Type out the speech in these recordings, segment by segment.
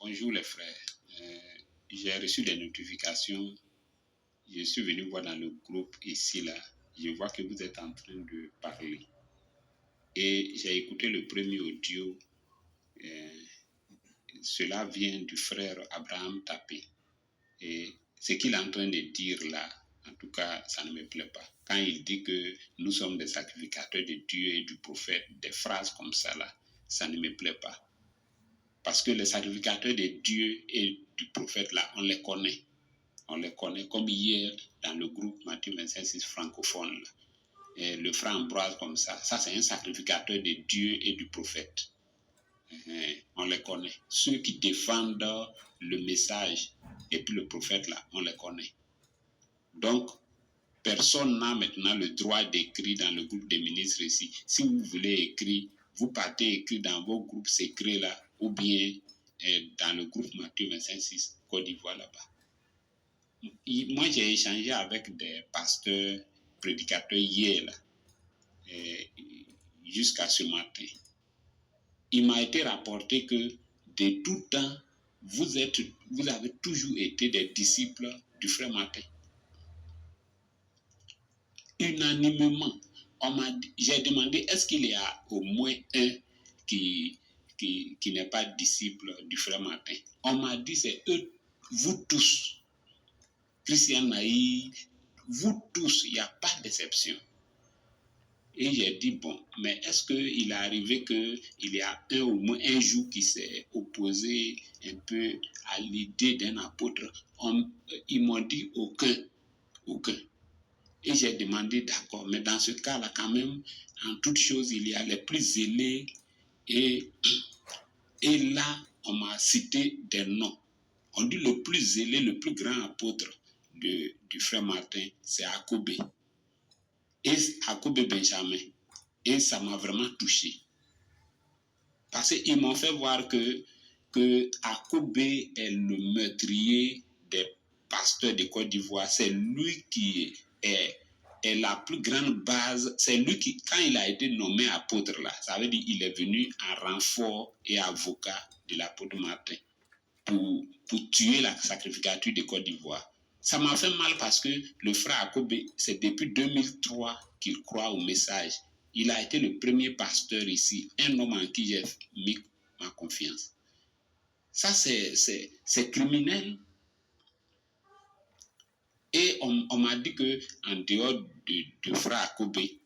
Bonjour les frères. J'ai reçu des notifications. Je suis venu voir dans le groupe ici, là. Je vois que vous êtes en train de parler. Et j'ai écouté le premier audio. Cela vient du frère Abraham Tapé. Et ce qu'il est en train de dire là, en tout cas, ça ne me plaît pas. Quand il dit que nous sommes des sacrificateurs de Dieu et du prophète, des phrases comme ça là, ça ne me plaît pas. Parce que les sacrificateurs de Dieu et du prophète là, on les connaît. On les connaît comme hier dans le groupe Matthieu 25-6 francophone. Là. Et le frère Ambroise comme ça c'est un sacrificateur de Dieu et du prophète. On les connaît. Ceux qui défendent le message et puis le prophète là, on les connaît. Donc, personne n'a maintenant le droit d'écrire dans le groupe des ministres ici. Si vous voulez écrire, vous partez écrire dans vos groupes secrets là, ou bien dans le groupe Matthieu 25-6 Côte d'Ivoire là-bas. Moi, j'ai échangé avec des pasteurs, prédicateurs hier, là, jusqu'à ce matin. Il m'a été rapporté que de tout temps, vous avez toujours été des disciples du frère Martin. Unanimement, j'ai demandé, est-ce qu'il y a au moins un qui n'est pas disciple du frère Martin? On m'a dit, c'est eux, vous tous. Christian Naï, vous tous, il n'y a pas d'exception. Et j'ai dit, bon, mais est-ce qu'il est arrivé qu'il y a au moins un jour qui s'est opposé un peu à l'idée d'un apôtre? Ils m'ont dit aucun. Et j'ai demandé, d'accord, mais dans ce cas-là, quand même, en toute chose, il y a les plus zélés. Et là, on m'a cité des noms. On dit le plus zélé, le plus grand apôtre du frère Martin, c'est Akobé. Et Akobé Benjamin. Et ça m'a vraiment touché. Parce qu'ils m'ont fait voir que Akobé est le meurtrier des pasteurs de Côte d'Ivoire. C'est lui qui est la plus grande base. C'est lui qui, quand il a été nommé apôtre là, ça veut dire qu'il est venu en renfort et avocat de l'apôtre Martin pour tuer la sacrificature de Côte d'Ivoire. Ça m'a fait mal parce que le frère Akobé, c'est depuis 2003 qu'il croit au message. Il a été le premier pasteur ici, un homme en qui j'ai mis ma confiance. Ça, c'est criminel. Et on m'a dit qu'en dehors de frère Akobé,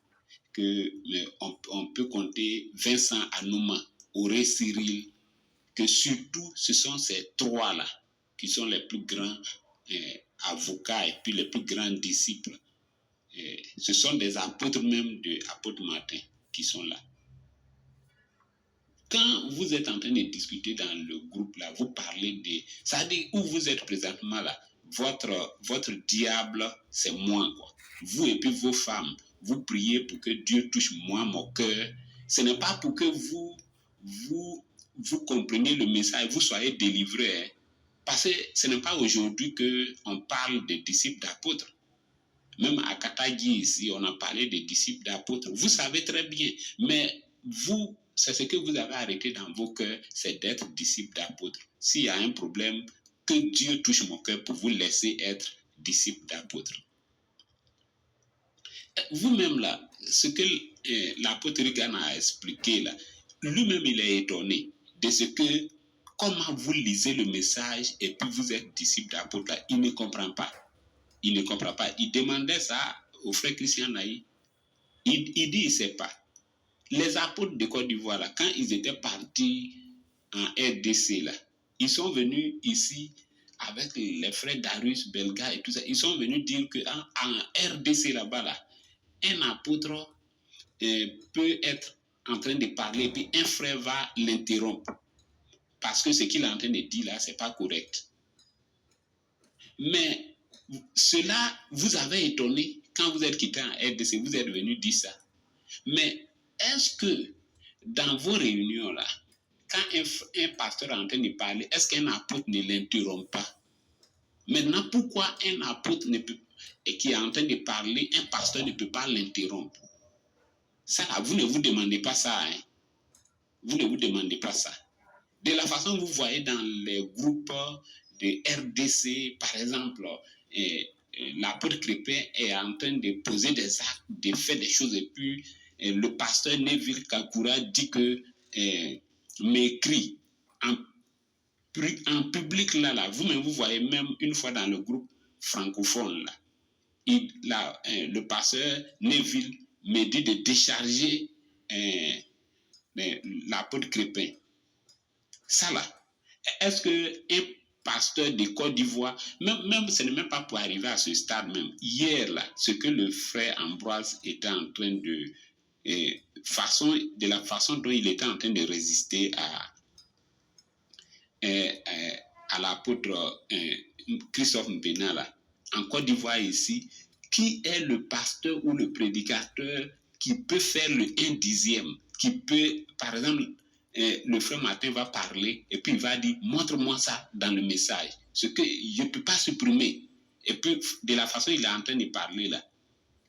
on peut compter Vincent Anouma, Auré Cyril, que surtout ce sont ces trois-là qui sont les plus grands avocats et puis les plus grands disciples. Ce sont des apôtres même de l'apôtre Martin qui sont là. Quand vous êtes en train de discuter dans le groupe là, vous parlez de... Ça veut dire où vous êtes présentement là, votre diable, c'est moi quoi. Vous et puis vos femmes, vous priez pour que Dieu touche moi, mon cœur. Ce n'est pas pour que vous compreniez le message, vous soyez délivrés. Hein. Parce que ce n'est pas aujourd'hui qu'on parle des disciples d'apôtres. Même à Katagi ici, on a parlé des disciples d'apôtres. Vous savez très bien, mais vous, c'est ce que vous avez arrêté dans vos cœurs, c'est d'être disciple d'apôtres. S'il y a un problème, que Dieu touche mon cœur pour vous laisser être disciple d'apôtres. Vous-même là, ce que l'apôtre Reagan a expliqué là, lui-même il est étonné de ce que, comment vous lisez le message et puis vous êtes disciple d'apôtre là, il ne comprend pas. Il ne comprend pas. Il demandait ça au frère Christian Naï. Il dit, il ne sait pas. Les apôtres de Côte d'Ivoire, là, quand ils étaient partis en RDC, là, ils sont venus ici avec les frères Darius, Belga et tout ça. Ils sont venus dire qu'en RDC, là-bas, là, un apôtre peut être en train de parler et puis un frère va l'interrompre. Parce que ce qu'il est en train de dire là, ce n'est pas correct. Mais cela vous avez étonné quand vous êtes quitté en RDC, vous êtes venu dire ça. Mais est-ce que dans vos réunions là, quand un pasteur est en train de parler, est-ce qu'un apôtre ne l'interrompt pas? Maintenant, pourquoi un apôtre qui est en train de parler, un pasteur ne peut pas l'interrompre? Ça là, vous ne vous demandez pas ça. Hein? Vous ne vous demandez pas ça. De la façon que vous voyez dans les groupes de RDC, par exemple, l'apôtre Crépin est en train de poser des actes, de faire des choses, et puis le pasteur Neville Kakura dit que m'écrit en public là, vous-même vous voyez même une fois dans le groupe francophone là, le pasteur Neville me dit de décharger l'apôtre Crépin. Ça là, est-ce qu'un pasteur de Côte d'Ivoire, même ce n'est même pas pour arriver à ce stade même, hier là, ce que le frère Ambroise était en train de la façon dont il était en train de résister à l'apôtre Christophe Mbena là, en Côte d'Ivoire ici, qui est le pasteur ou le prédicateur qui peut faire le 1/10, qui peut, par exemple, le frère Martin va parler et puis il va dire, montre-moi ça dans le message, ce que je ne peux pas supprimer. Et puis, de la façon il est en train de parler là,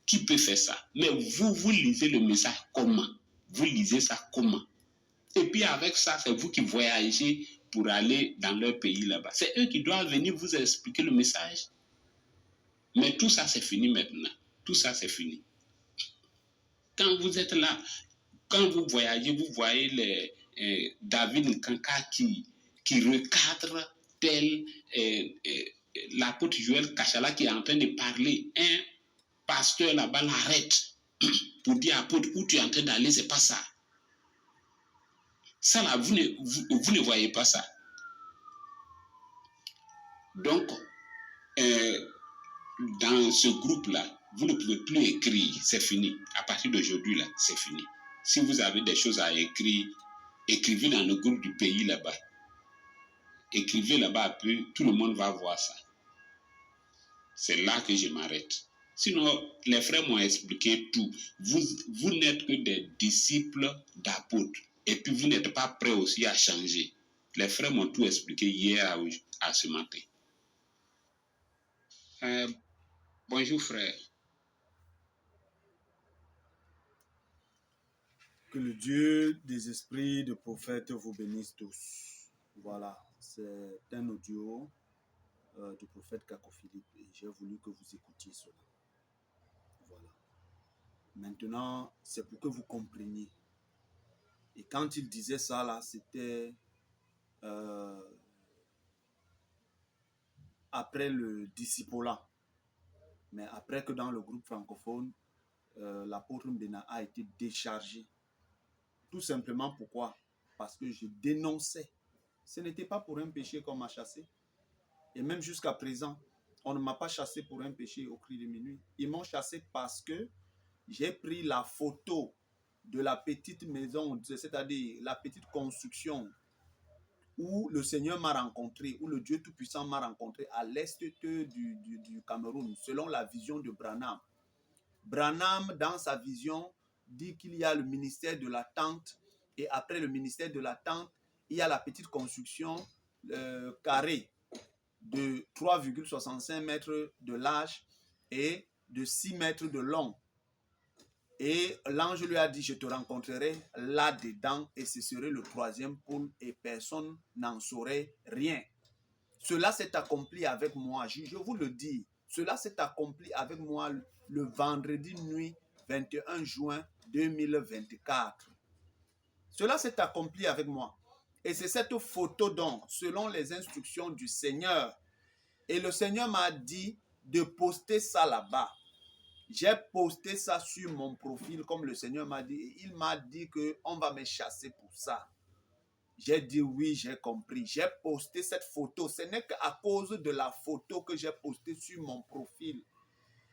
qui peut faire ça? Mais vous lisez le message comment? Vous lisez ça comment? Et puis avec ça, c'est vous qui voyagez pour aller dans leur pays là-bas. C'est eux qui doivent venir vous expliquer le message. Mais tout ça, c'est fini maintenant. Tout ça, c'est fini. Quand vous êtes là, quand vous voyagez, vous voyez David Nkanka qui recadre tel l'apôtre Joël Kachala qui est en train de parler. Un pasteur là-bas l'arrête pour dire apôtre, où tu es en train d'aller, c'est pas ça. Ça là, vous ne voyez pas ça. Donc, dans ce groupe-là, vous ne pouvez plus écrire, c'est fini. À partir d'aujourd'hui, là, c'est fini. Si vous avez des choses à écrire, écrivez dans le groupe du pays là-bas. Écrivez là-bas, puis tout le monde va voir ça. C'est là que je m'arrête. Sinon, les frères m'ont expliqué tout. Vous n'êtes que des disciples d'apôtres. Et puis, vous n'êtes pas prêts aussi à changer. Les frères m'ont tout expliqué hier à ce matin. Bonjour, frère. Que le Dieu des esprits de prophètes vous bénisse tous. Voilà, c'est un audio du prophète Kako Philippe et j'ai voulu que vous écoutiez cela. Voilà. Maintenant, c'est pour que vous compreniez. Et quand il disait ça là, c'était après le discipolat. Mais après que dans le groupe francophone, l'apôtre Mbena a été déchargé. Tout simplement pourquoi? Parce que je dénonçais. Ce n'était pas pour un péché qu'on m'a chassé. Et même jusqu'à présent, on ne m'a pas chassé pour un péché au cri de minuit. Ils m'ont chassé parce que j'ai pris la photo de la petite maison, c'est-à-dire la petite construction où le Seigneur m'a rencontré, où le Dieu Tout-Puissant m'a rencontré à l'est du Cameroun, selon la vision de Branham. Branham, dans sa vision, dit qu'il y a le ministère de la tente et après le ministère de la tente, il y a la petite construction carrée de 3,65 mètres de large et de 6 mètres de long. Et l'ange lui a dit, je te rencontrerai là-dedans et ce serait le troisième pôle et personne n'en saurait rien. Cela s'est accompli avec moi, je vous le dis, cela s'est accompli avec moi le vendredi nuit 21 juin 2024. Cela s'est accompli avec moi. Et c'est cette photo donc, selon les instructions du Seigneur. Et le Seigneur m'a dit de poster ça là-bas. J'ai posté ça sur mon profil comme le Seigneur m'a dit. Et il m'a dit qu'on va me chasser pour ça. J'ai dit oui, j'ai compris. J'ai posté cette photo. Ce n'est qu'à cause de la photo que j'ai postée sur mon profil.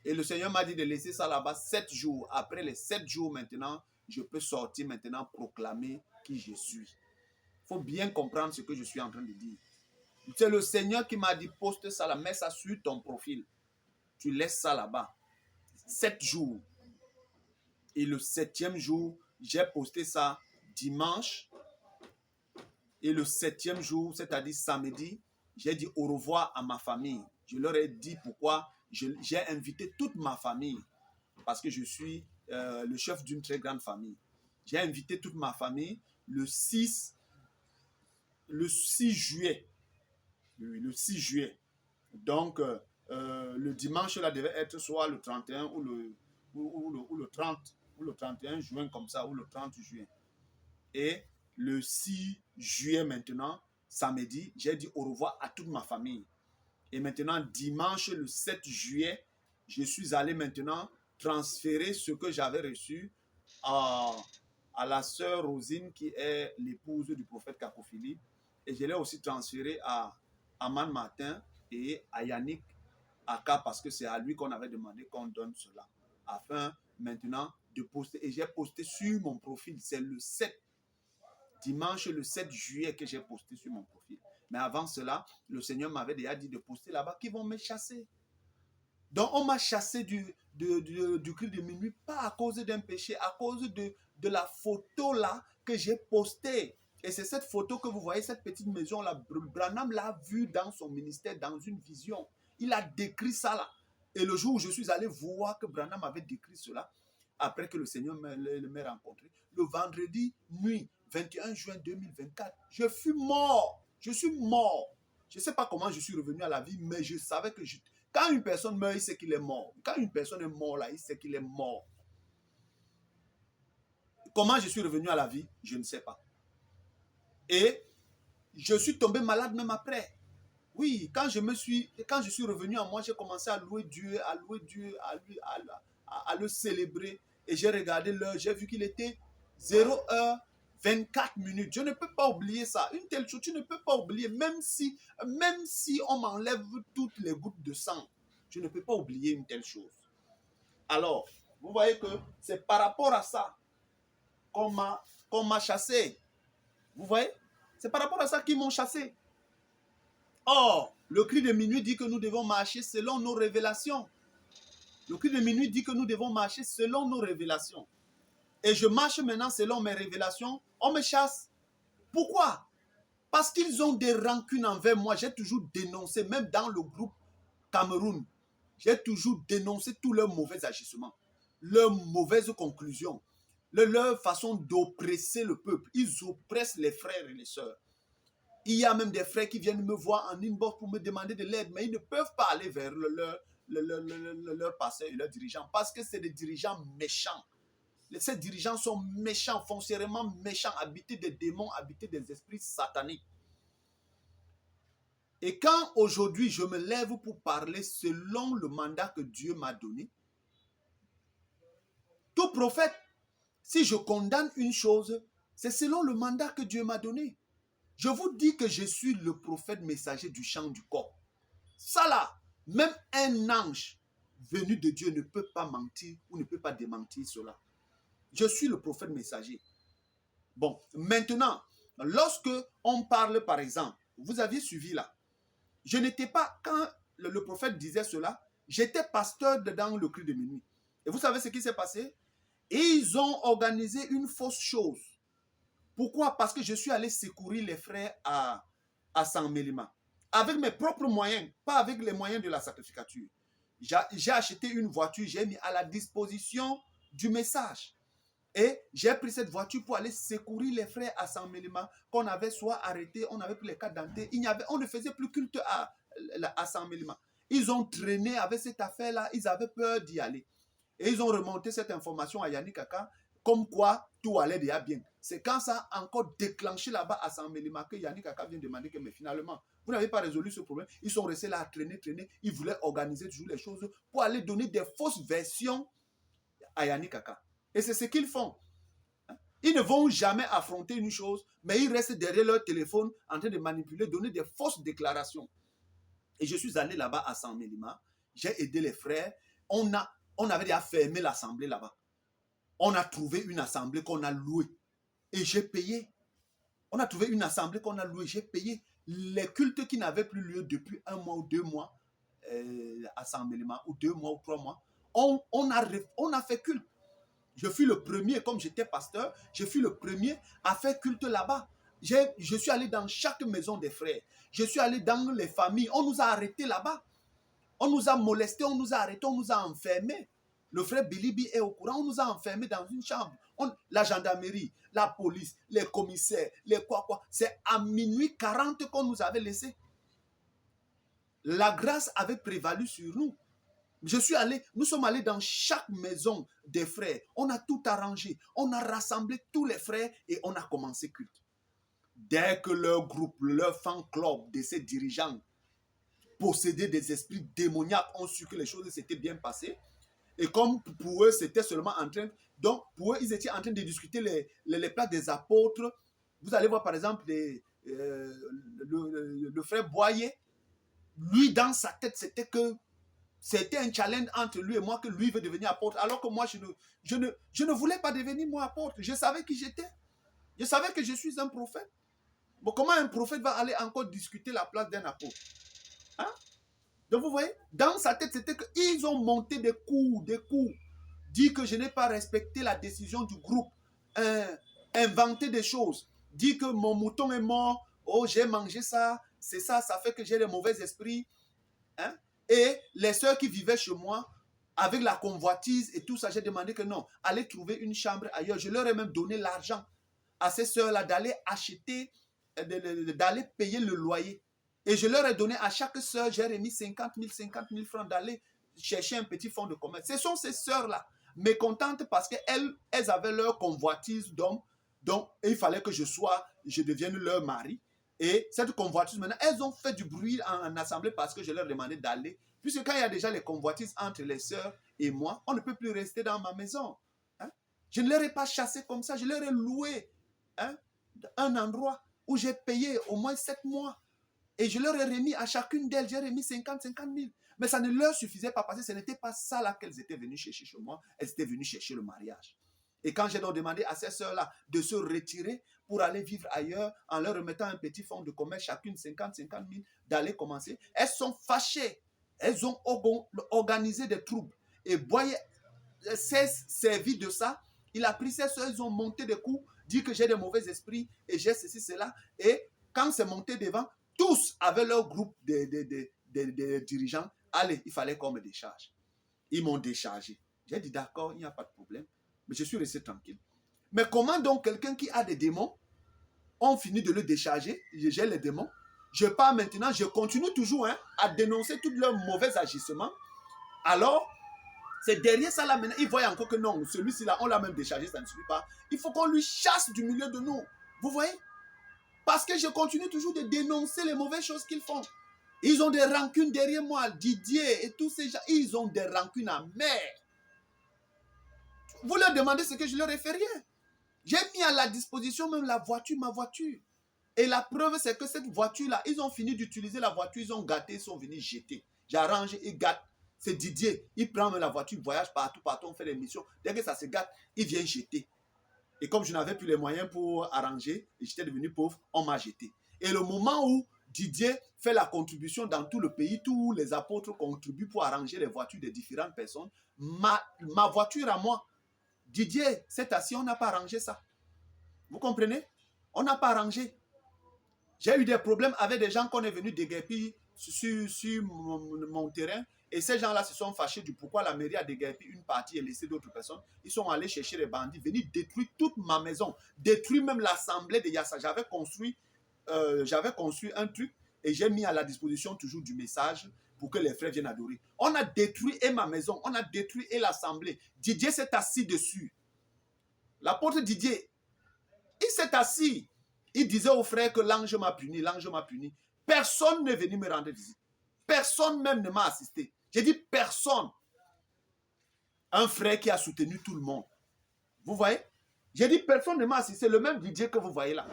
Et le Seigneur m'a dit de laisser ça là-bas 7 jours. Après les 7 jours maintenant, je peux sortir maintenant proclamer qui je suis. Il faut bien comprendre ce que je suis en train de dire. C'est le Seigneur qui m'a dit poste ça là, mets ça sur ton profil. Tu laisses ça là-bas. 7 jours. Et le 7e jour, j'ai posté ça dimanche. Et le 7e jour, c'est-à-dire samedi, j'ai dit au revoir à ma famille. Je leur ai dit pourquoi j'ai invité toute ma famille. Parce que je suis le chef d'une très grande famille. J'ai invité toute ma famille le 6 le 6 juillet. Oui, le 6 juillet. Donc, le dimanche, là, devait être soit le 31 ou le 30, ou le 31 juin, comme ça, ou le 30 juin. Et le 6 juillet maintenant, samedi, j'ai dit au revoir à toute ma famille. Et maintenant, dimanche, le 7 juillet, je suis allé maintenant transférer ce que j'avais reçu à la sœur Rosine, qui est l'épouse du prophète Kako-Philippe. Et je l'ai aussi transféré à Aman Martin et à Yannick Aka, parce que c'est à lui qu'on avait demandé qu'on donne cela. Afin maintenant de poster. Et j'ai posté sur mon profil. C'est le 7, dimanche le 7 juillet que j'ai posté sur mon profil. Mais avant cela, le Seigneur m'avait déjà dit de poster là-bas qu'ils vont me chasser. Donc on m'a chassé du cri de minuit, pas à cause d'un péché, à cause de la photo là que j'ai postée. Et c'est cette photo que vous voyez, cette petite maison là, Branham l'a vue dans son ministère, dans une vision. Il a décrit ça là. Et le jour où je suis allé voir que Branham avait décrit cela, après que le Seigneur m'ait rencontré, le vendredi nuit, 21 juin 2024, je fus mort. Je suis mort. Je ne sais pas comment je suis revenu à la vie, mais je savais que quand une personne meurt, il sait qu'il est mort. Quand une personne est morte là, il sait qu'il est mort. Comment je suis revenu à la vie, je ne sais pas. Et je suis tombé malade même après. Oui, quand je suis revenu à moi, j'ai commencé à louer Dieu, à le célébrer. Et j'ai regardé l'heure, j'ai vu qu'il était 0h24. Je ne peux pas oublier ça. Une telle chose, tu ne peux pas oublier, même si on m'enlève toutes les gouttes de sang. Je ne peux pas oublier une telle chose. Alors, vous voyez que c'est par rapport à ça qu'on m'a chassé. Vous voyez? C'est par rapport à ça qu'ils m'ont chassé. Or, le cri de minuit dit que nous devons marcher selon nos révélations. Le cri de minuit dit que nous devons marcher selon nos révélations. Et je marche maintenant selon mes révélations. On me chasse. Pourquoi? Parce qu'ils ont des rancunes envers moi. J'ai toujours dénoncé, même dans le groupe Cameroun, j'ai toujours dénoncé tous leurs mauvais agissements, leurs mauvaises conclusions, leur façon d'oppresser le peuple. Ils oppressent les frères et les sœurs. Il y a même des frères qui viennent me voir en inbox pour me demander de l'aide, mais ils ne peuvent pas aller vers leur pasteur et leurs dirigeants parce que c'est des dirigeants méchants. Ces dirigeants sont méchants, foncièrement méchants, habités des démons, habités des esprits sataniques. Et quand aujourd'hui je me lève pour parler selon le mandat que Dieu m'a donné, tout prophète, si je condamne une chose, c'est selon le mandat que Dieu m'a donné. Je vous dis que je suis le prophète messager du chant du corps. Ça là, même un ange venu de Dieu ne peut pas mentir ou ne peut pas démentir cela. Je suis le prophète messager. Bon, maintenant, lorsque on parle par exemple, vous aviez suivi là, je n'étais pas, quand le prophète disait cela, j'étais pasteur dans le cri de minuit. Et vous savez ce qui s'est passé? Et ils ont organisé une fausse chose. Pourquoi? Parce que je suis allé secourir les frères à Saint-Mélima. Avec mes propres moyens, pas avec les moyens de la sacrificature. J'ai acheté une voiture, j'ai mis à la disposition du message. Et j'ai pris cette voiture pour aller secourir les frères à Saint-Mélima qu'on avait soit arrêtés, on avait pris les cas dentés. On ne faisait plus culte à Saint-Mélima. Ils ont traîné avec cette affaire-là, ils avaient peur d'y aller. Et ils ont remonté cette information à Yannick Aka, comme quoi tout allait déjà bien. C'est quand ça a encore déclenché là-bas à Saint-Mélima que Yannick Aka vient demander que mais finalement, vous n'avez pas résolu ce problème. Ils sont restés là à traîner. Ils voulaient organiser toujours les choses pour aller donner des fausses versions à Yannick Aka. Et c'est ce qu'ils font. Ils ne vont jamais affronter une chose, mais ils restent derrière leur téléphone en train de manipuler, donner des fausses déclarations. Et je suis allé là-bas à Saint-Mélima. J'ai aidé les frères. On avait déjà fermé l'assemblée là-bas. On a trouvé une assemblée qu'on a louée. Et j'ai payé. On a trouvé une assemblée qu'on a louée. J'ai payé les cultes qui n'avaient plus lieu depuis 1 mois ou 2 mois à Saint-Mélima, ou 2 mois ou 3 mois. On a fait culte. Je fus le premier, comme j'étais pasteur, je fus le premier à faire culte là-bas. Je suis allé dans chaque maison des frères. Je suis allé dans les familles. On nous a arrêtés là-bas. On nous a molestés, on nous a arrêtés, on nous a enfermés. Le frère Bilibi est au courant. On nous a enfermés dans une chambre. La gendarmerie, la police, les commissaires, les quoi. C'est à minuit 40 qu'on nous avait laissés. La grâce avait prévalu sur nous. Nous sommes allés dans chaque maison des frères. On a tout arrangé. On a rassemblé tous les frères et on a commencé culte. Dès que leur groupe, leur fan club de ces dirigeants possédés des esprits démoniaques ont su que les choses s'étaient bien passées, et comme pour eux, c'était seulement en train... Donc, pour eux, ils étaient en train de discuter les plats des apôtres. Vous allez voir, par exemple, le frère Boyer. Lui, dans sa tête, c'était un challenge entre lui et moi que lui veut devenir apôtre. Alors que moi, je ne voulais pas devenir moi apôtre. Je savais qui j'étais. Je savais que je suis un prophète. Bon, comment un prophète va aller encore discuter la place d'un apôtre? Hein? Donc vous voyez, dans sa tête, c'était qu'ils ont monté des coups, dit que je n'ai pas respecté la décision du groupe, inventé des choses, dit que mon mouton est mort, oh j'ai mangé ça, c'est ça, ça fait que j'ai des mauvais esprits. Hein? Et les sœurs qui vivaient chez moi, avec la convoitise et tout ça, j'ai demandé que non, allez trouver une chambre ailleurs. Je leur ai même donné l'argent à ces sœurs-là d'aller acheter, d'aller payer le loyer. Et je leur ai donné à chaque sœur, j'ai remis 50 000 francs d'aller chercher un petit fonds de commerce. Ce sont ces sœurs-là, mécontentes parce qu'elles avaient leur convoitise d'homme. Donc, il fallait que je devienne leur mari. Et cette convoitise, maintenant, elles ont fait du bruit en assemblée parce que je leur demandais d'aller. Puisque quand il y a déjà les convoitises entre les sœurs et moi, on ne peut plus rester dans ma maison. Hein? Je ne leur ai pas chassé comme ça, je leur ai loué un endroit où j'ai payé au moins 7 mois. Et je leur ai remis à chacune d'elles, j'ai remis 50 000. Mais ça ne leur suffisait pas parce que ce n'était pas ça là qu'elles étaient venues chercher chez moi. Elles étaient venues chercher le mariage. Et quand j'ai donc demandé à ces sœurs-là de se retirer pour aller vivre ailleurs, en leur remettant un petit fonds de commerce, chacune 50 000, d'aller commencer, elles sont fâchées. Elles ont organisé des troubles. Et Boyer s'est servi de ça. Il a pris ces sœurs, ils ont monté des coups, dit que j'ai des mauvais esprits et j'ai ceci, cela. Et quand c'est monté devant, tous avaient leur groupe de dirigeants. Allez, il fallait qu'on me décharge. Ils m'ont déchargé. J'ai dit d'accord, il n'y a pas de problème. Mais je suis resté tranquille. Mais comment donc quelqu'un qui a des démons, on finit de le décharger, j'ai les démons, je pars maintenant, je continue toujours à dénoncer tous leurs mauvais agissements. Alors, c'est derrière ça là maintenant, ils voient encore que non, celui-ci là, on l'a même déchargé, ça ne suffit pas. Il faut qu'on lui chasse du milieu de nous. Vous voyez? Parce que je continue toujours de dénoncer les mauvaises choses qu'ils font. Ils ont des rancunes derrière moi, Didier et tous ces gens, ils ont des rancunes amères. Vous leur demandez ce que je leur ai fait rien. J'ai mis à la disposition même la voiture, ma voiture. Et la preuve, c'est que cette voiture-là, ils ont fini d'utiliser la voiture, ils ont gâté, ils sont venus jeter. J'ai arrangé, ils gâtent. C'est Didier, il prend la voiture, il voyage partout, on fait des missions. Dès que ça se gâte, il vient jeter. Et comme je n'avais plus les moyens pour arranger, et j'étais devenu pauvre, on m'a jeté. Et le moment où Didier fait la contribution dans tout le pays, tous les apôtres contribuent pour arranger les voitures de différentes personnes, ma voiture à moi, Didier s'est assis, on n'a pas arrangé ça. Vous comprenez? On n'a pas arrangé. J'ai eu des problèmes avec des gens qu'on est venu déguerpir sur mon terrain. Et ces gens-là se sont fâchés du pourquoi la mairie a déguerpi une partie et laissé d'autres personnes. Ils sont allés chercher les bandits, venir détruire toute ma maison, détruire même l'assemblée de Yassa. J'avais construit un truc et j'ai mis à la disposition toujours du message pour que les frères viennent adorer. On a détruit et ma maison, on a détruit et l'assemblée. Didier s'est assis dessus. L'apôtre Didier, il s'est assis. Il disait aux frères que l'ange m'a puni, l'ange m'a puni. Personne n'est venu me rendre visite. Personne même ne m'a assisté. J'ai dit personne. Un frère qui a soutenu tout le monde. Vous voyez? J'ai dit personne ne m'a assisté. Le même Didier que vous voyez là.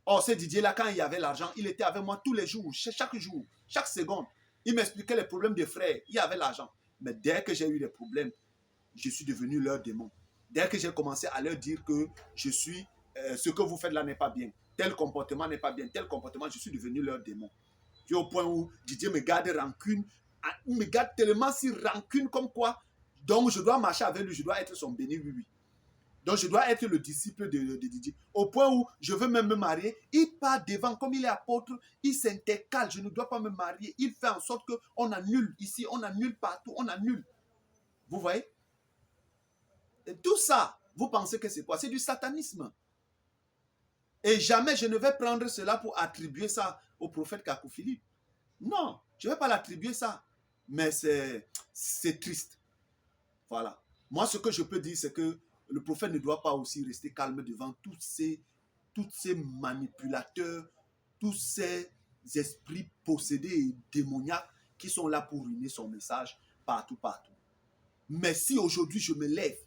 Oh, ce Didier-là, quand il y avait l'argent, il était avec moi tous les jours, chaque jour, chaque seconde. Il m'expliquait les problèmes des frères. Il y avait l'argent. Mais dès que j'ai eu des problèmes, je suis devenu leur démon. Dès que j'ai commencé à leur dire que je suis, ce que vous faites là n'est pas bien, tel comportement n'est pas bien, tel comportement, je suis devenu leur démon. Puis au point où Didier me garde rancune, il me garde tellement si rancune comme quoi, donc je dois marcher avec lui, je dois être son béni, oui, oui. Donc je dois être le disciple de Didier. Au point où je veux même me marier, il part devant, comme il est apôtre, il s'intercale, je ne dois pas me marier. Il fait en sorte qu'on annule ici, on annule partout, on annule. Vous voyez? Et tout ça, vous pensez que c'est quoi? C'est du satanisme. Et jamais je ne vais prendre cela pour attribuer ça au prophète Kakou Philippe. Non, je ne vais pas l'attribuer ça. Mais c'est triste. Voilà. Moi, ce que je peux dire, c'est que le prophète ne doit pas aussi rester calme devant tous ces manipulateurs, tous ces esprits possédés et démoniaques qui sont là pour ruiner son message partout, partout. Mais si aujourd'hui je me lève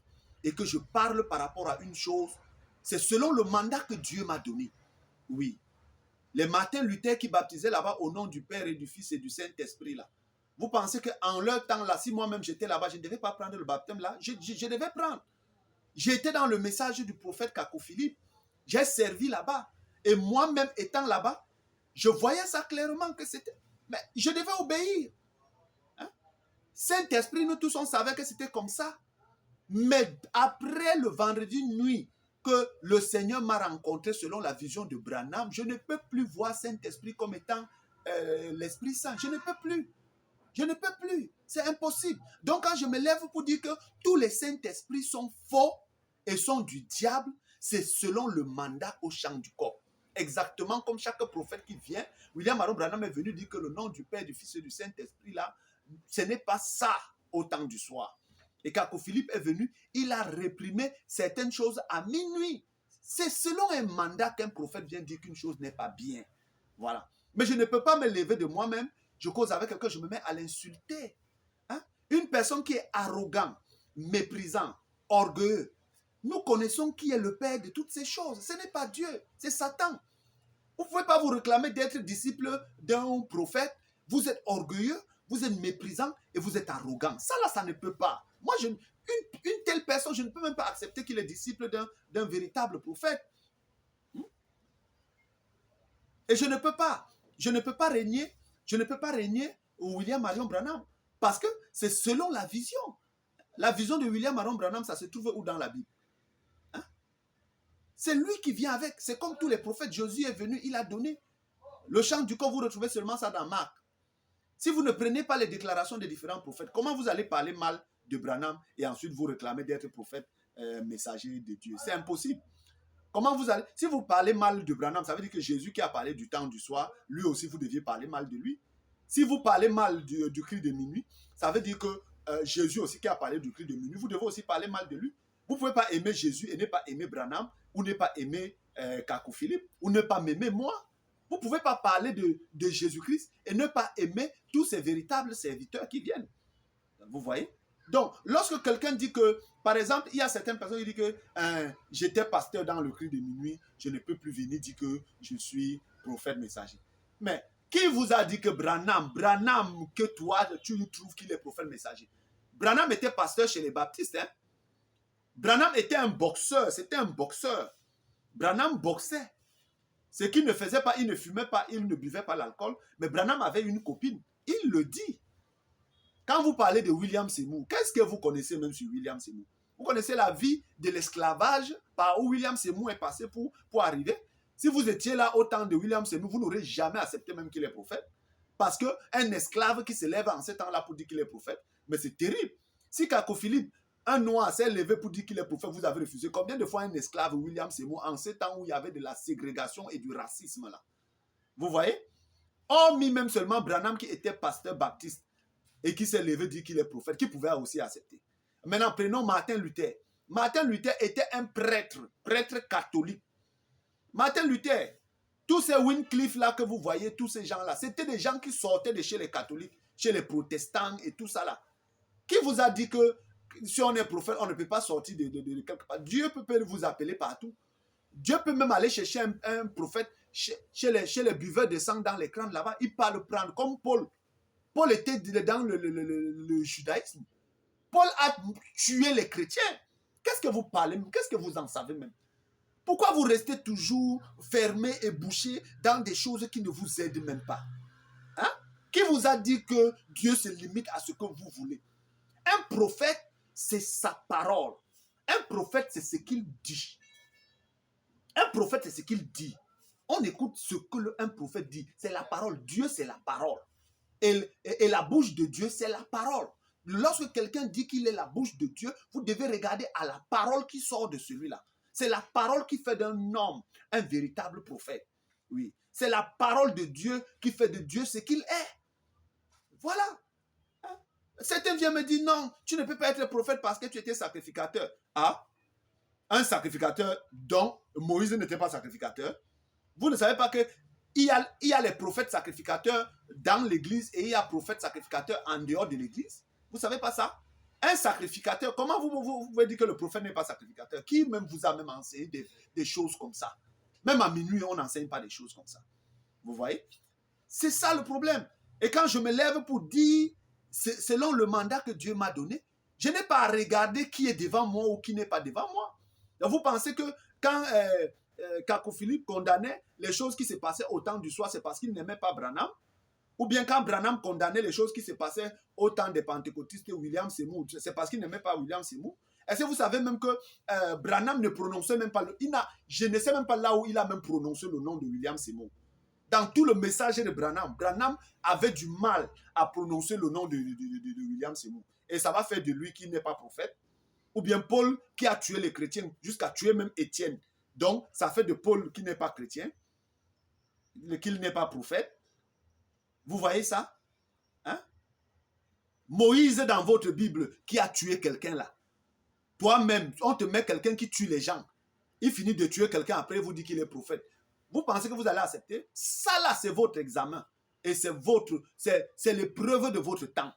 et que je parle par rapport à une chose, c'est selon le mandat que Dieu m'a donné. Oui. Les Martin Luther qui baptisaient là-bas au nom du Père et du Fils et du Saint-Esprit là. Vous pensez qu'en leur temps là, si moi-même j'étais là-bas, je ne devais pas prendre le baptême là? Je devais prendre. J'étais dans le message du prophète Kakou Philippe. J'ai servi là-bas. Et moi-même étant là-bas, je voyais ça clairement que c'était... Mais je devais obéir. Hein? Saint-Esprit, nous tous, on savait que c'était comme ça. Mais après le vendredi nuit, que le Seigneur m'a rencontré selon la vision de Branham, je ne peux plus voir Saint-Esprit comme étant l'Esprit Saint. Je ne peux plus. Je ne peux plus. C'est impossible. Donc quand je me lève pour dire que tous les Saint-Esprits sont faux et sont du diable, c'est selon le mandat au champ du corps. Exactement comme chaque prophète qui vient. William Aaron Branham est venu dire que le nom du Père, du Fils et du Saint-Esprit, là, ce n'est pas ça au temps du soir. Et quand Philippe est venu, il a réprimé certaines choses à minuit. C'est selon un mandat qu'un prophète vient dire qu'une chose n'est pas bien. Voilà. Mais je ne peux pas me lever de moi-même. Je cause avec quelqu'un, je me mets à l'insulter. Hein? Une personne qui est arrogant, méprisant, orgueilleux. Nous connaissons qui est le père de toutes ces choses. Ce n'est pas Dieu, c'est Satan. Vous ne pouvez pas vous réclamer d'être disciple d'un prophète. Vous êtes orgueilleux, vous êtes méprisant et vous êtes arrogant. Ça là, ça ne peut pas. Moi, une telle personne, je ne peux même pas accepter qu'il est disciple d'un véritable prophète. Et je ne peux pas régner William Marion Branham. Parce que c'est selon la vision. La vision de William Marion Branham, ça se trouve où dans la Bible? Hein? C'est lui qui vient avec. C'est comme tous les prophètes. Jésus est venu, il a donné. Le chant du corps, vous retrouvez seulement ça dans Marc. Si vous ne prenez pas les déclarations des différents prophètes, comment vous allez parler mal de Branham et ensuite vous réclamer d'être prophète messager de Dieu? C'est impossible. Comment vous allez... Si vous parlez mal de Branham, ça veut dire que Jésus qui a parlé du temps du soir, lui aussi vous deviez parler mal de lui. Si vous parlez mal du cri de minuit, ça veut dire que Jésus aussi qui a parlé du cri de minuit, vous devez aussi parler mal de lui. Vous ne pouvez pas aimer Jésus et ne pas aimer Branham, ou ne pas aimer Kakou Philippe, ou ne pas m'aimer moi. Vous ne pouvez pas parler de Jésus-Christ et ne pas aimer tous ces véritables serviteurs qui viennent. Vous voyez? Donc, lorsque quelqu'un dit que, par exemple, il y a certaines personnes qui disent que j'étais pasteur dans le cri de minuit, je ne peux plus venir dire que je suis prophète messager. Mais qui vous a dit que Branham, que toi, tu trouves qu'il est prophète messager? Branham était pasteur chez les baptistes. Hein? Branham était un boxeur, c'était un boxeur. Branham boxait. Ce qu'il ne faisait pas, il ne fumait pas, il ne buvait pas l'alcool, mais Branham avait une copine. Il le dit. Quand vous parlez de William Seymour, qu'est-ce que vous connaissez même sur William Seymour? Vous connaissez la vie de l'esclavage par où William Seymour est passé pour arriver? Si vous étiez là au temps de William Seymour, vous n'aurez jamais accepté même qu'il est prophète. Parce qu'un esclave qui se lève en ce temps-là pour dire qu'il est prophète, mais c'est terrible. Si Kakou Philippe, un noir, s'est levé pour dire qu'il est prophète, vous avez refusé. Combien de fois un esclave, William Seymour, en ce temps où il y avait de la ségrégation et du racisme là? Vous voyez? Hormis même seulement Branham qui était pasteur baptiste et qui s'est levé dire qu'il est prophète, qui pouvait aussi accepter. Maintenant, prenons Martin Luther. Martin Luther était un prêtre catholique. Martin Luther, tous ces Wycliffe là que vous voyez, tous ces gens là, c'était des gens qui sortaient de chez les catholiques, chez les protestants et tout ça là. Qui vous a dit que si on est prophète, on ne peut pas sortir de quelque part? Dieu peut vous appeler partout. Dieu peut même aller chercher un prophète chez les buveurs de sang dans les crânes là-bas. Il peut le prendre comme Paul. Paul était dans le judaïsme. Paul a tué les chrétiens. Qu'est-ce que vous parlez? Qu'est-ce que vous en savez même? Pourquoi vous restez toujours fermé et bouché dans des choses qui ne vous aident même pas? Hein? Qui vous a dit que Dieu se limite à ce que vous voulez? Un prophète, c'est sa parole. Un prophète, c'est ce qu'il dit. Un prophète, c'est ce qu'il dit. On écoute ce que un prophète dit. C'est la parole. Dieu, c'est la parole. Et la bouche de Dieu, c'est la parole. lorsque quelqu'un dit qu'il est la bouche de Dieu, vous devez regarder à la parole qui sort de celui-là. C'est la parole qui fait d'un homme un véritable prophète. Oui. C'est la parole de Dieu qui fait de Dieu ce qu'il est. Voilà. Hein? Certains viennent me dire, non, tu ne peux pas être prophète parce que tu étais sacrificateur. Ah, un sacrificateur dont Moïse n'était pas sacrificateur. Vous ne savez pas que il y a les prophètes sacrificateurs dans l'église et il y a prophètes sacrificateurs en dehors de l'église. Vous ne savez pas ça? Un sacrificateur, comment vous pouvez dire que le prophète n'est pas sacrificateur? Qui même vous a même enseigné des choses comme ça? Même à minuit, on n'enseigne pas des choses comme ça. Vous voyez? C'est ça le problème. Et quand je me lève pour dire, selon le mandat que Dieu m'a donné, je n'ai pas à regarder qui est devant moi ou qui n'est pas devant moi. Donc vous pensez que quand Kako Philippe condamnait les choses qui se passaient au temps du soir, c'est parce qu'il n'aimait pas Branham? Ou bien quand Branham condamnait les choses qui se passaient au temps des pentecôtistes, William Seymour, c'est parce qu'il n'aimait pas William Seymour? Est-ce que vous savez même que Branham ne prononçait même pas, je ne sais même pas là où il a même prononcé le nom de William Seymour. Dans tout le message de Branham, Branham avait du mal à prononcer le nom de William Seymour. Et ça va faire de lui qui n'est pas prophète. Ou bien Paul qui a tué les chrétiens, jusqu'à tuer même Étienne. Donc, ça fait de Paul qui n'est pas chrétien, qu'il n'est pas prophète. Vous voyez ça? Hein? Moïse dans votre Bible qui a tué quelqu'un là. Toi-même, on te met quelqu'un qui tue les gens. Il finit de tuer quelqu'un, après vous dit qu'il est prophète. Vous pensez que vous allez accepter? Ça là, c'est votre examen. Et c'est l'épreuve de votre temps.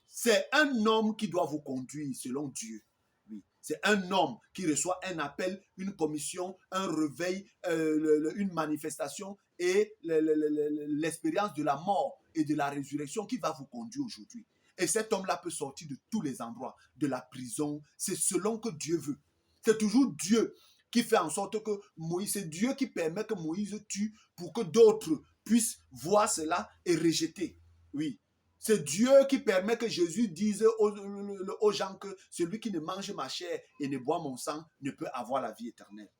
C'est un homme qui doit vous conduire selon Dieu. Oui. C'est un homme qui reçoit un appel, une commission, un réveil, une manifestation et l'expérience de la mort et de la résurrection qui va vous conduire aujourd'hui. Et cet homme-là peut sortir de tous les endroits, de la prison. C'est selon que Dieu veut. C'est toujours Dieu qui fait en sorte que Moïse, c'est Dieu qui permet que Moïse tue pour que d'autres puissent voir cela et rejeter. Oui. C'est Dieu qui permet que Jésus dise aux gens que celui qui ne mange ma chair et ne boit mon sang ne peut avoir la vie éternelle.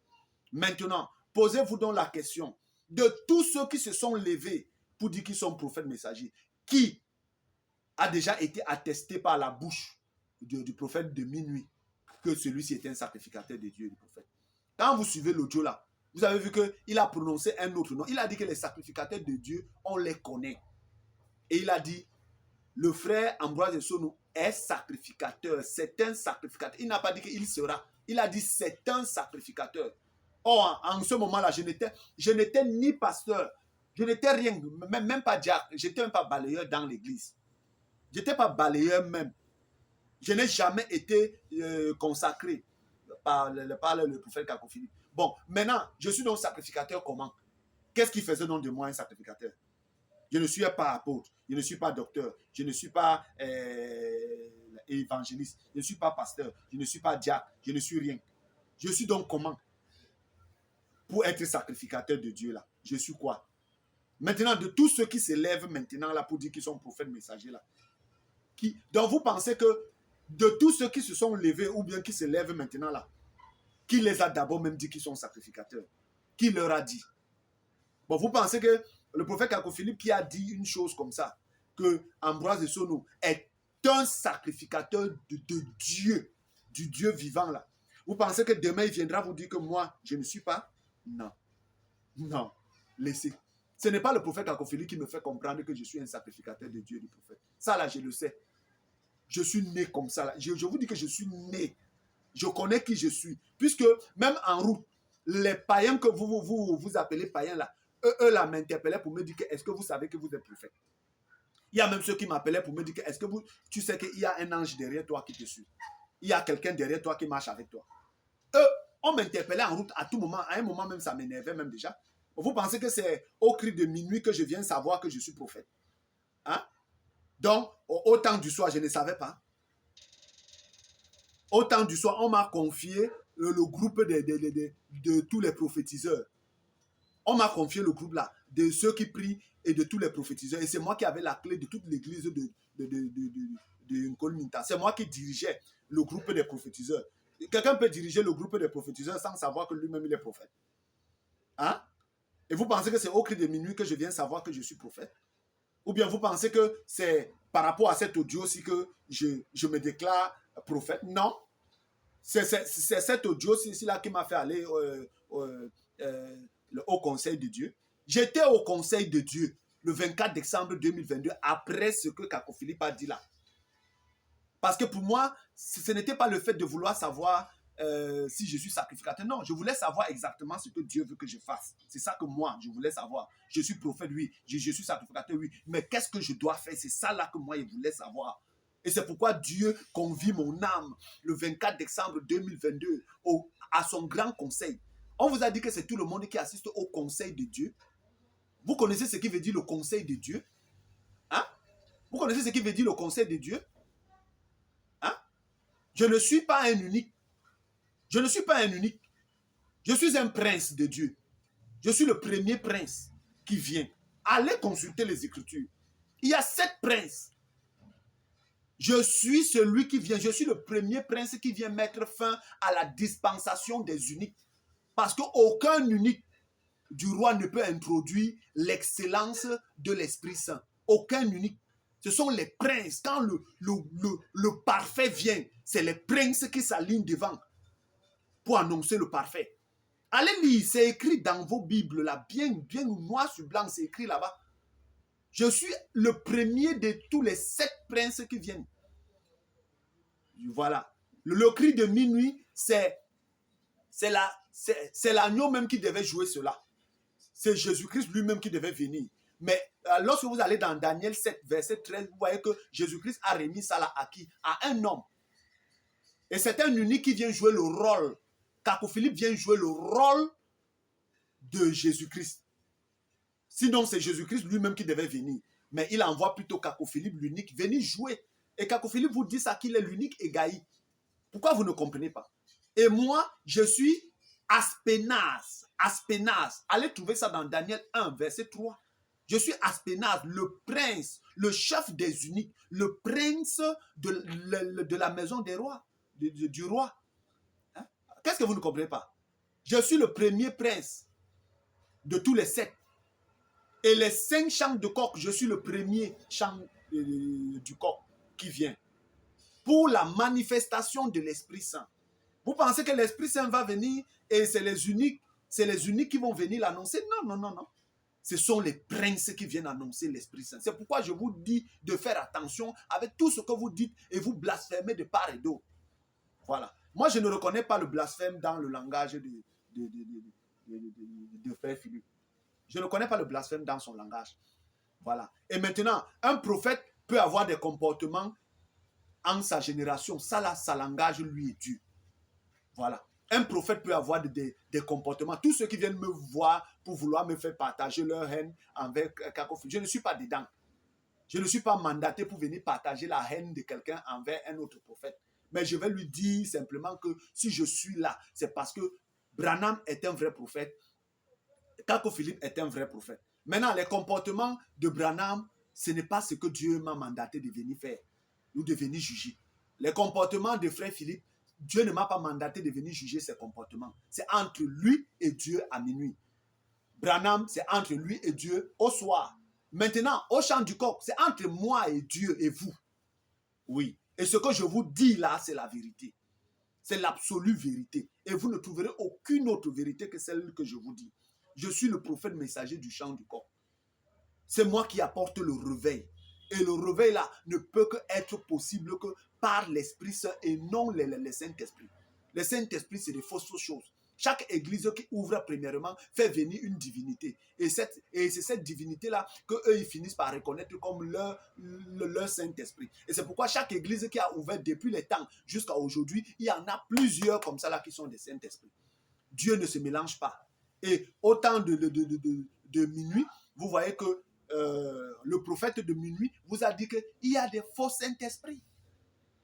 Maintenant, posez-vous donc la question de tous ceux qui se sont levés pour dire qu'ils sont prophètes messagers, qui a déjà été attesté par la bouche du prophète de minuit que celui-ci était un sacrificateur de Dieu et du prophète. Quand vous suivez l'audio là, vous avez vu qu'il a prononcé un autre nom. Il a dit que les sacrificateurs de Dieu, on les connaît. Et il a dit, le frère Ambroise Esono est sacrificateur. C'est un sacrificateur. Il n'a pas dit qu'il sera. Il a dit c'est un sacrificateur. Or, en ce moment-là, je n'étais ni pasteur. Je n'étais rien, même pas diacre. Je n'étais même pas balayeur dans l'église. Je n'étais pas balayeur même. Je n'ai jamais été consacré par le prophète Kako Philippe. Bon, maintenant, je suis donc sacrificateur comment? Qu'est-ce qui faisait donc de moi un sacrificateur? Je ne suis pas apôtre, je ne suis pas docteur, je ne suis pas évangéliste, je ne suis pas pasteur, je ne suis pas diacre, je ne suis rien. Je suis donc comment? Pour être sacrificateur de Dieu là, je suis quoi? Maintenant, de tous ceux qui se lèvent maintenant là pour dire qu'ils sont prophètes messagers là, donc vous pensez que de tous ceux qui se sont levés ou bien qui se lèvent maintenant là, qui les a d'abord même dit qu'ils sont sacrificateurs? Qui leur a dit? Bon, vous pensez que le prophète Kako Philippe qui a dit une chose comme ça, que Ambroise Esono est un sacrificateur de Dieu, du Dieu vivant là. Vous pensez que demain il viendra vous dire que moi, je ne suis pas? Non. Non. Laissez. Ce n'est pas le prophète Kako Philippe qui me fait comprendre que je suis un sacrificateur de Dieu et du prophète. Ça là, je le sais. Je suis né comme ça là. Je vous dis que je suis né. Je connais qui je suis. Puisque même en route, les païens que vous appelez païens là, eux là m'interpellaient pour me dire que est-ce que vous savez que vous êtes prophète? Il y a même ceux qui m'appelaient pour me dire que est-ce que tu sais qu'il y a un ange derrière toi qui te suit? Il y a quelqu'un derrière toi qui marche avec toi. Eux, on m'interpellait en route à tout moment. À un moment même, ça m'énervait même déjà. Vous pensez que c'est au cri de minuit que je viens savoir que je suis prophète? Hein? Donc, au temps du soir, je ne savais pas. Au temps du soir, on m'a confié le groupe de tous les prophétiseurs. On m'a confié le groupe là, de ceux qui prient et de tous les prophétiseurs. Et c'est moi qui avais la clé de toute l'église de Nkolminta. C'est moi qui dirigeais le groupe des prophétiseurs. Quelqu'un peut diriger le groupe des prophétiseurs sans savoir que lui-même il est prophète. Hein? Et vous pensez que c'est au cri de minuit que je viens savoir que je suis prophète? Ou bien vous pensez que c'est par rapport à cet audio aussi que je me déclare prophète. Non. C'est cet audio ici là qui m'a fait aller au Conseil de Dieu. J'étais au Conseil de Dieu le 24 décembre 2022 après ce que Kako Philippe a dit là. Parce que pour moi, ce n'était pas le fait de vouloir savoir si je suis sacrificateur. Non, je voulais savoir exactement ce que Dieu veut que je fasse. C'est ça que moi, je voulais savoir. Je suis prophète, oui. Je suis sacrificateur, oui. Mais qu'est-ce que je dois faire? C'est ça là que moi, je voulais savoir. Et c'est pourquoi Dieu convie mon âme le 24 décembre 2022 à son grand conseil. On vous a dit que c'est tout le monde qui assiste au conseil de Dieu. Vous connaissez ce qui veut dire le conseil de Dieu? Hein? Vous connaissez ce qui veut dire le conseil de Dieu? Hein? Je ne suis pas un unique. Je ne suis pas un unique. Je suis un prince de Dieu. Je suis le premier prince qui vient. Allez consulter les Écritures. Il y a 7 princes. Je suis celui qui vient. Je suis le premier prince qui vient mettre fin à la dispensation des uniques. Parce qu'aucun unique du roi ne peut introduire l'excellence de l'Esprit Saint. Aucun unique. Ce sont les princes. Quand le parfait vient, c'est les princes qui s'alignent devant pour annoncer le parfait. Allez lire, c'est écrit dans vos Bibles, là, bien noir sur blanc, c'est écrit là-bas. Je suis le premier de tous les 7 princes qui viennent. Voilà. Le cri de minuit, c'est l'agneau même qui devait jouer cela. C'est Jésus-Christ lui-même qui devait venir. Mais lorsque vous allez dans Daniel 7, verset 13, vous voyez que Jésus-Christ a remis ça là à qui? À un homme. Et c'est un unique qui vient jouer le rôle. Kako Philippe vient jouer le rôle de Jésus-Christ. Sinon, c'est Jésus-Christ lui-même qui devait venir. Mais il envoie plutôt Kako Philippe, l'unique, venir jouer. Et Kako Philippe vous dit ça qu'il est l'unique égaï. Pourquoi vous ne comprenez pas? Et moi, je suis Aspénaz. Aspénaz. Allez trouver ça dans Daniel 1, verset 3. Je suis Aspénaz, le prince, le chef des uniques, le prince de la maison des rois, du roi. Hein? Qu'est-ce que vous ne comprenez pas? Je suis le premier prince de tous les 7. Et les 5 chants de coq, je suis le premier chant du coq qui vient. Pour la manifestation de l'Esprit Saint. Vous pensez que l'Esprit Saint va venir et c'est les uniques qui vont venir l'annoncer? Non. Ce sont les princes qui viennent annoncer l'Esprit Saint. C'est pourquoi je vous dis de faire attention avec tout ce que vous dites et vous blasphémez de part et d'autre. Voilà. Moi, je ne reconnais pas le blasphème dans le langage de Frère Philippe. Je ne connais pas le blasphème dans son langage. Voilà. Et maintenant, un prophète peut avoir des comportements en sa génération. Ça là, sa langage, lui, est Dieu. Voilà. Un prophète peut avoir des comportements. Tous ceux qui viennent me voir pour vouloir me faire partager leur haine envers Kako Philippe, je ne suis pas dedans. Je ne suis pas mandaté pour venir partager la haine de quelqu'un envers un autre prophète. Mais je vais lui dire simplement que si je suis là, c'est parce que Branham est un vrai prophète. Kako Philippe est un vrai prophète. Maintenant, les comportements de Branham, ce n'est pas ce que Dieu m'a mandaté de venir faire ou de venir juger. Les comportements de Frère Philippe, Dieu ne m'a pas mandaté de venir juger ses comportements. C'est entre lui et Dieu à minuit. Branham, c'est entre lui et Dieu au soir. Maintenant, au chant du coq, c'est entre moi et Dieu et vous. Oui. Et ce que je vous dis là, c'est la vérité. C'est l'absolue vérité. Et vous ne trouverez aucune autre vérité que celle que je vous dis. Je suis le prophète messager du chant du coq. C'est moi qui apporte le réveil. Et le réveil là ne peut être possible que par l'Esprit Saint et non le Saint-Esprit. Le Saint-Esprit, c'est des fausses choses. Chaque église qui ouvre premièrement fait venir une divinité. Et c'est cette divinité-là qu'eux, ils finissent par reconnaître comme leur Saint-Esprit. Et c'est pourquoi chaque église qui a ouvert depuis les temps jusqu'à aujourd'hui, il y en a plusieurs comme ça là qui sont des Saint-Esprits. Dieu ne se mélange pas. Et au temps de minuit, vous voyez que le prophète de minuit vous a dit qu'il y a des faux Saint-Esprits.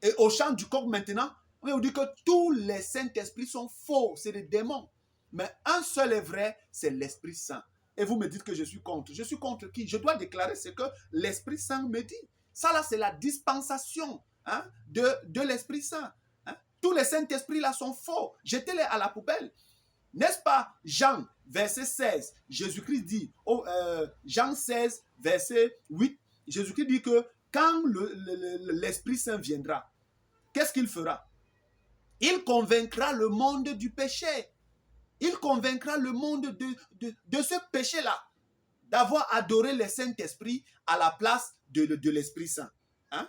Et au chant du coq maintenant, on vous dit que tous les Saint-Esprits sont faux, c'est des démons. Mais un seul est vrai, c'est l'Esprit Saint. Et vous me dites que je suis contre. Je suis contre qui? Je dois déclarer ce que l'Esprit Saint me dit. Ça là, c'est la dispensation de l'Esprit Saint. Tous les Saint-Esprits là sont faux. Jetez-les à la poubelle. N'est-ce pas? Jean, verset 16, Jésus-Christ dit, Jean 16, verset 8, Jésus-Christ dit que quand l'Esprit Saint viendra, qu'est-ce qu'il fera? Il convaincra le monde du péché. Il convaincra le monde de ce péché-là, d'avoir adoré le Saint-Esprit à la place de l'Esprit Saint. Hein?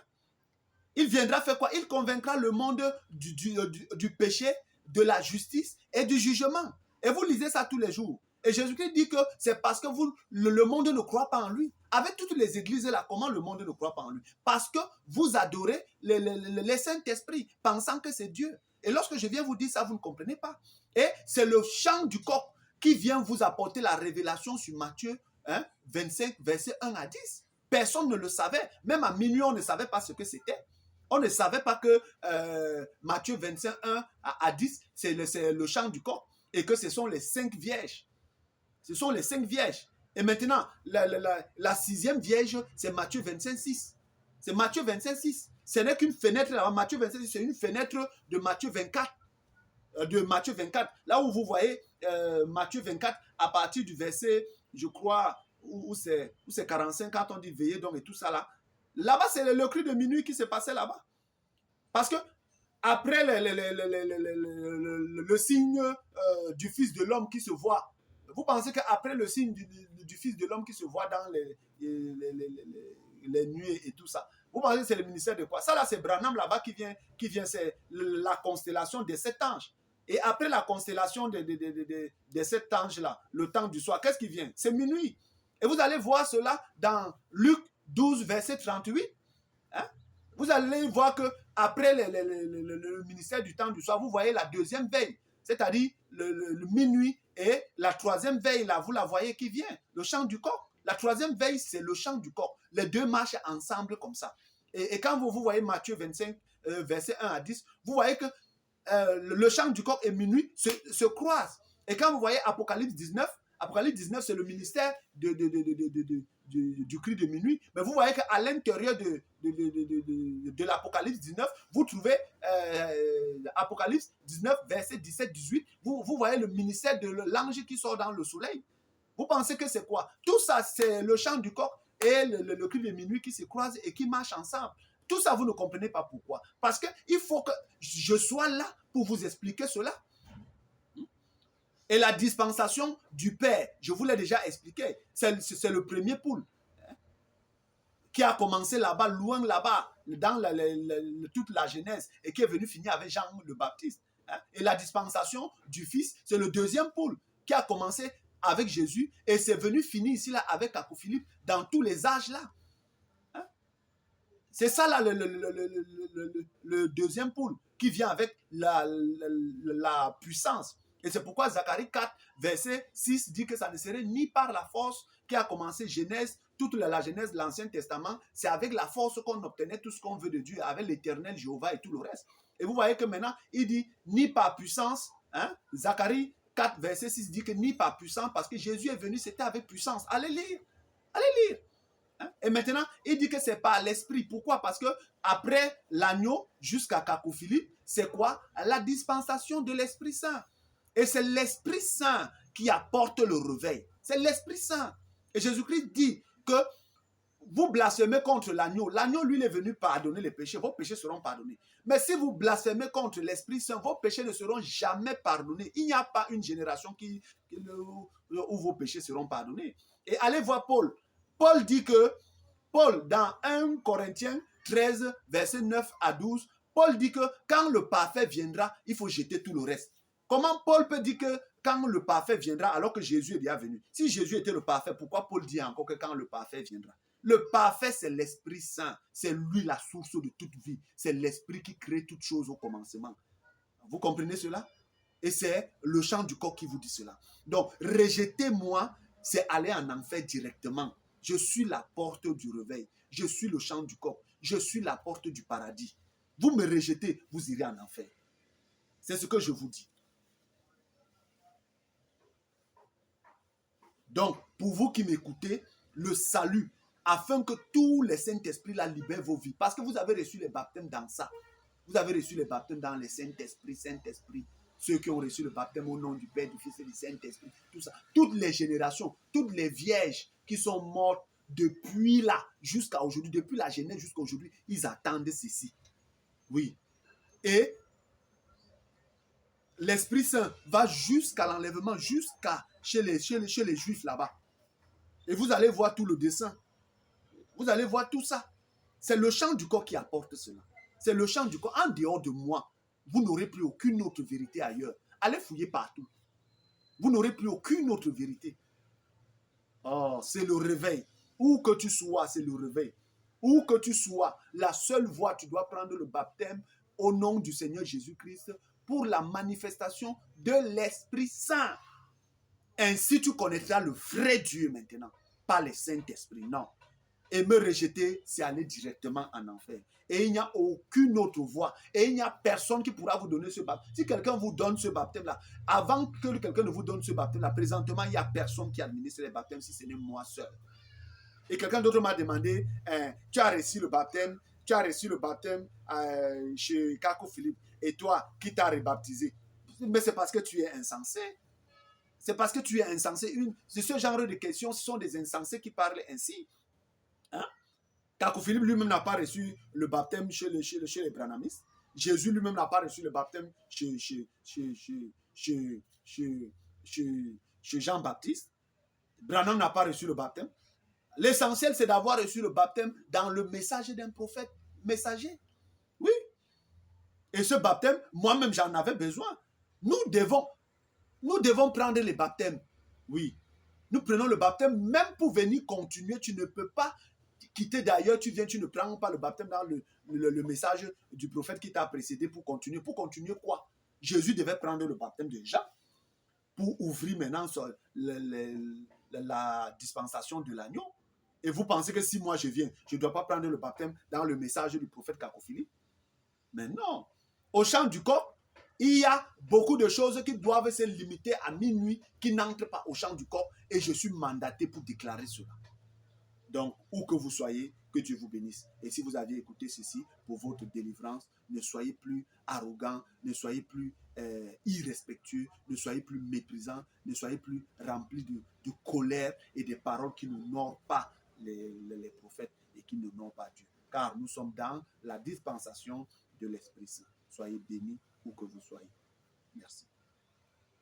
Il viendra faire quoi? Il convaincra le monde du péché, de la justice et du jugement. Et vous lisez ça tous les jours. Et Jésus-Christ dit que c'est parce que le monde ne croit pas en lui. Avec toutes les églises là, comment le monde ne croit pas en lui? Parce que vous adorez le Saint-Esprit, pensant que c'est Dieu. Et lorsque je viens vous dire ça, vous ne comprenez pas. Et c'est le chant du coq qui vient vous apporter la révélation sur Matthieu 25, verset 1 à 10. Personne ne le savait. Même à minuit, on ne savait pas ce que c'était. On ne savait pas que Matthieu 25, 1 à 10, c'est le chant du coq. Et que ce sont les 5 vierges. Ce sont les 5 vierges. Et maintenant, la 6e vierge, c'est Matthieu 25, 6. C'est Matthieu 25, 6. Ce n'est qu'une fenêtre. Matthieu 25, 6, c'est une fenêtre de Matthieu 24. Là où vous voyez Matthieu 24, à partir du verset, je crois, où c'est 45, quand on dit veiller donc et tout ça là. Là-bas, c'est le cri de minuit qui s'est passé là-bas. Parce que après le signe du Fils de l'homme qui se voit, vous pensez qu'après le signe du Fils de l'homme qui se voit dans les nuées et tout ça, vous pensez que c'est le ministère de quoi? Ça là, c'est Branham là-bas qui vient, c'est la constellation des 7 anges. Et après la constellation des 7 anges là, le temps du soir, qu'est-ce qui vient? C'est minuit. Et vous allez voir cela dans Luc 12, verset 38. Hein? Vous allez voir que après le ministère du temps du soir, vous voyez la 2e veille, c'est-à-dire le minuit, et la 3e veille, là, vous la voyez qui vient, le chant du coq. La 3e veille, c'est le chant du coq. Les deux marchent ensemble comme ça. Et quand vous voyez Matthieu 25, verset 1 à 10, vous voyez que le chant du coq et minuit se croisent. Et quand vous voyez Apocalypse 19, c'est le ministère du cri de minuit. Mais vous voyez qu'à l'intérieur de l'Apocalypse 19, vous trouvez Apocalypse 19, verset 17-18. Vous voyez le ministère de l'ange qui sort dans le soleil. Vous pensez que c'est quoi? Tout ça, c'est le chant du coq et le cri de minuit qui se croisent et qui marchent ensemble. Tout ça, vous ne comprenez pas pourquoi. Parce qu'il faut que je sois là pour vous expliquer cela. Et la dispensation du Père, je vous l'ai déjà expliqué, c'est le premier poule qui a commencé là-bas, loin là-bas, dans toute la Genèse, et qui est venu finir avec Jean le Baptiste. Et la dispensation du Fils, c'est le 2e poule qui a commencé avec Jésus, et c'est venu finir ici là avec Philippe dans tous les âges là. C'est ça là le 2e poule qui vient avec la puissance. Et c'est pourquoi Zacharie 4, verset 6 dit que ça ne serait ni par la force qui a commencé Genèse, toute la Genèse de l'Ancien Testament, c'est avec la force qu'on obtenait tout ce qu'on veut de Dieu, avec l'éternel Jéhovah et tout le reste. Et vous voyez que maintenant, il dit ni par puissance, Zacharie 4, verset 6 dit que ni par puissance, parce que Jésus est venu, c'était avec puissance. Allez lire. Et maintenant, il dit que c'est par l'esprit. Pourquoi? Parce que après l'agneau jusqu'à Philippe, c'est quoi? La dispensation de l'Esprit Saint. Et c'est l'Esprit Saint qui apporte le réveil. C'est l'Esprit Saint. Et Jésus-Christ dit que vous blasphémez contre l'agneau. L'agneau, lui, il est venu pardonner les péchés. Vos péchés seront pardonnés. Mais si vous blasphémez contre l'Esprit Saint, vos péchés ne seront jamais pardonnés. Il n'y a pas une génération où vos péchés seront pardonnés. Et allez voir Paul. Paul dit que, dans 1 Corinthiens 13, verset 9 à 12, Paul dit que quand le parfait viendra, il faut jeter tout le reste. Comment Paul peut dire que quand le parfait viendra alors que Jésus est déjà venu? Si Jésus était le parfait, pourquoi Paul dit encore que quand le parfait viendra? Le parfait, c'est l'Esprit Saint. C'est lui la source de toute vie. C'est l'Esprit qui crée toutes choses au commencement. Vous comprenez cela? Et c'est le chant du coq qui vous dit cela. Donc, rejetez-moi, c'est aller en enfer directement. Je suis la porte du réveil. Je suis le chant du coq. Je suis la porte du paradis. Vous me rejetez, vous irez en enfer. C'est ce que je vous dis. Donc, pour vous qui m'écoutez, le salut, afin que tous les Saint-Esprits la libèrent vos vies. Parce que vous avez reçu les baptêmes dans ça. Vous avez reçu les baptêmes dans les Saint-Esprit. Ceux qui ont reçu le baptême au nom du Père, du Fils et du Saint-Esprit. Tout ça. Toutes les générations, toutes les vierges qui sont mortes depuis là jusqu'à aujourd'hui, depuis la Genèse jusqu'à aujourd'hui, ils attendent ceci. Oui. Et l'Esprit Saint va jusqu'à l'enlèvement, jusqu'à chez les Juifs là-bas. Et vous allez voir tout le dessin. Vous allez voir tout ça. C'est le chant du corps qui apporte cela. C'est le chant du corps. En dehors de moi, vous n'aurez plus aucune autre vérité ailleurs. Allez fouiller partout. Vous n'aurez plus aucune autre vérité. Oh, c'est le réveil. Où que tu sois, c'est le réveil. Où que tu sois, la seule voie, tu dois prendre le baptême au nom du Seigneur Jésus-Christ pour la manifestation de l'Esprit Saint. Ainsi, tu connaîtras le vrai Dieu maintenant, pas le Saint-Esprit, non. Et me rejeter, c'est aller directement en enfer. Et il n'y a aucune autre voie. Et il n'y a personne qui pourra vous donner ce baptême. Si quelqu'un vous donne ce baptême-là, avant que quelqu'un ne vous donne ce baptême-là, présentement, il n'y a personne qui administre les baptêmes si ce n'est moi seul. Et quelqu'un d'autre m'a demandé, tu as reçu le baptême, chez Kako Philippe, et toi, qui t'a rebaptisé? Mais c'est parce que tu es insensé. C'est parce que tu es insensé. C'est ce genre de questions, ce sont des insensés qui parlent ainsi. Hein? Kako Philippe lui-même n'a pas reçu le baptême chez les branhamistes. Jésus lui-même n'a pas reçu le baptême chez Jean-Baptiste. Branham n'a pas reçu le baptême. L'essentiel, c'est d'avoir reçu le baptême dans le message d'un prophète messager. Oui. Et ce baptême, moi-même, j'en avais besoin. Nous devons prendre les baptêmes. Oui. Nous prenons le baptême même pour venir continuer. Tu ne peux pas quitter d'ailleurs, tu ne prends pas le baptême dans le message du prophète qui t'a précédé pour continuer. Pour continuer quoi? Jésus devait prendre le baptême déjà pour ouvrir maintenant la dispensation de l'agneau. Et vous pensez que si moi je viens, je ne dois pas prendre le baptême dans le message du prophète Kako Philippe? Mais non. Au champ du corps, il y a beaucoup de choses qui doivent se limiter à minuit, qui n'entrent pas au champ du corps, et je suis mandaté pour déclarer cela. Donc, où que vous soyez, que Dieu vous bénisse. Et si vous avez écouté ceci pour votre délivrance, ne soyez plus arrogant, ne soyez plus irrespectueux, ne soyez plus méprisant, ne soyez plus rempli de colère et des paroles qui n'honorent pas les prophètes et qui n'honorent pas Dieu. Car nous sommes dans la dispensation de l'Esprit Saint. Soyez bénis où que vous soyez. Merci.